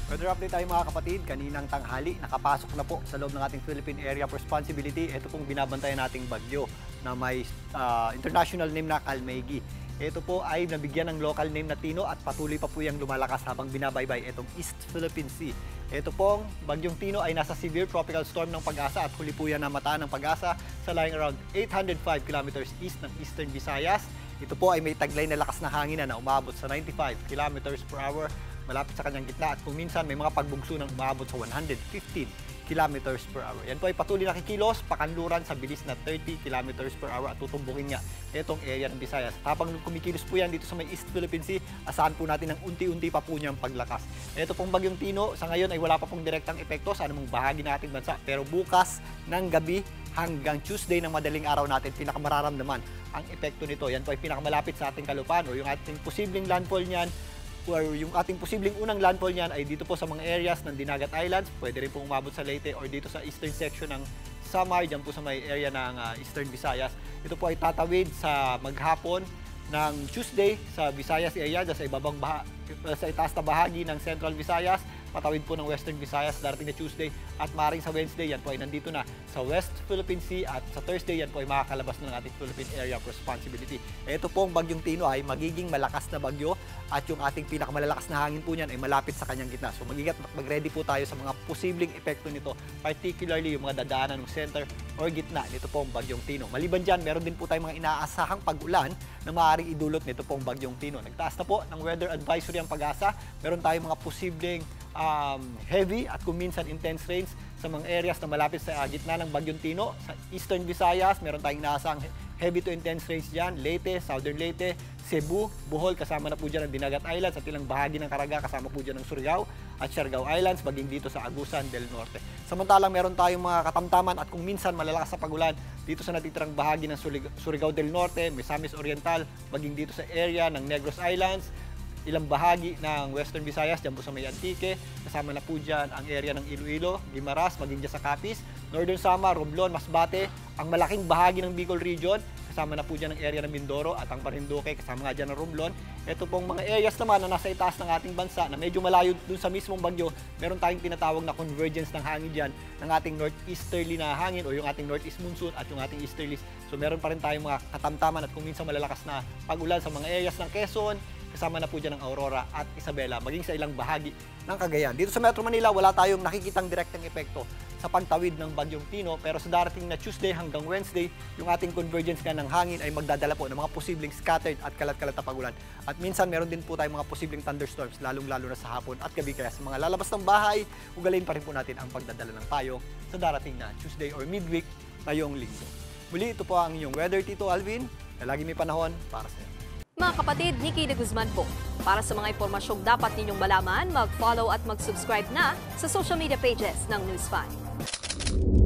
Weather update tayo mga kapatid, kaninang tanghali, nakapasok na po sa loob ng ating Philippine Area of Responsibility. Ito pong binabantayan nating bagyo na may international name na Kalmegi. Ito po ay nabigyan ng local name na Tino at patuloy pa po yung lumalakas habang binabaybay itong East Philippine Sea. Ito pong bagyong Tino ay nasa severe tropical storm ng Pag-asa at huli po yan na mataan ng Pag-asa sa lying around 805 kilometers east ng Eastern Visayas. Ito po ay may taglay na lakas na hangin na umabot sa 95 kilometers per hour malapit sa kanyang gitna at kung minsan may mga pagbugso ng umabot sa 115 kilometers per hour. Yan po ay patuloy nakikilos, pakanluran sa bilis na 30 kilometers per hour at tutumbukin nga itong area ng Visayas. Habang kumikilos po yan dito sa may East Philippine Sea, asahan po natin ng unti-unti pa po niyang paglakas. Ito pong bagyong Tino, sa ngayon ay wala pa pong direktang epekto sa anumang bahagi ng ating bansa. Pero bukas ng gabi hanggang Tuesday ng madaling araw natin, pinakamararamdaman ang epekto nito. Yan po ay pinakamalapit sa ating kalupaan o yung ating posibleng landfall niyan or yung ating posibleng unang landfall niyan ay dito po sa mga areas ng Dinagat Islands, pwede rin po umabot sa Leyte or dito sa eastern section ng Samar, dyan po sa may area ng Eastern Visayas. Ito po ay tatawid sa maghapon ng Tuesday sa Visayas area, dyan sa ibabang sa itaas na bahagi ng Central Visayas, patawid po ng Western Visayas darating na Tuesday at maaaring sa Wednesday yan po ay nandito na sa West Philippine Sea at sa Thursday yan po ay makakalabas na ng ating Philippine Area of Responsibility. Ito pong bagyong Tino ay magiging malakas na bagyo at yung ating pinakamalalakas na hangin po niyan ay malapit sa kanyang gitna. So mag-ready po tayo sa mga posibleng epekto nito, particularly yung mga dadaanan ng center or gitna nito pong bagyong Tino. Maliban dyan, meron din po tayong mga inaasahang pag-ulan na maaaring idulot nito pong bagyong Tino. Nagtaas na po ng weather advisory ang Pag-asa. Meron tayong mga posibleng heavy at kung minsan intense rains sa mga areas na malapit sa gitna ng bagyong Tino. Sa Eastern Visayas, meron tayong inaasahang heavy to intense rains dyan. Leyte, Southern Leyte, Cebu, Bohol, kasama na po dyan ang Dinagat Islands at ilang bahagi ng Caraga, kasama po dyan ng Surigao at Siargao Islands, maging dito sa Agusan del Norte. Samantalang meron tayong mga katamtaman at kung minsan malalakas sa pagulan dito sa natitirang bahagi ng Surigao del Norte, Misamis Oriental, maging dito sa area ng Negros Islands, ilang bahagi ng Western Visayas, dyan po sa may Antique, kasama na po dyan ang area ng Iloilo, Guimaras, maging dyan sa Capiz, Northern Samar, Romblon, Masbate, ang malaking bahagi ng Bicol Region, kasama na po dyan ang area ng Mindoro at ang Marinduque, kasama nga dyan ng Romblon. Ito pong mga areas naman na nasa itaas ng ating bansa na medyo malayo dun sa mismong bagyo, meron tayong tinatawag na convergence ng hangin dyan ng ating northeasterly na hangin o yung ating northeast monsoon at yung ating easterlies. So meron pa rin tayong mga katamtaman at kung minsan malalakas na pag-ulan sa mga areas ng Quezon, kasama na po dyan ang Aurora at Isabela, maging sa ilang bahagi ng Cagayan. Dito sa Metro Manila, wala tayong nakikitang direktang epekto sa pagtawid ng bagyong Tino, pero sa darating na Tuesday hanggang Wednesday, yung ating convergence nga ng hangin ay magdadala po ng mga posibleng scattered at kalat-kalat na pagulan. At minsan meron din po tayong mga posibleng thunderstorms, lalong-lalo na sa hapon at gabi. Kaya sa mga lalabas ng bahay, ugaliin pa rin po natin ang pagdadala ng payong sa darating na Tuesday or midweek ngayong linggo. Muli, ito po ang inyong weather, Tito Alvin, na lagi may panahon para sa inyo. Mga kapatid, Nikki de Guzman po. Para sa mga impormasyong dapat ninyong malaman, mag-follow at mag-subscribe na sa social media pages ng News 5.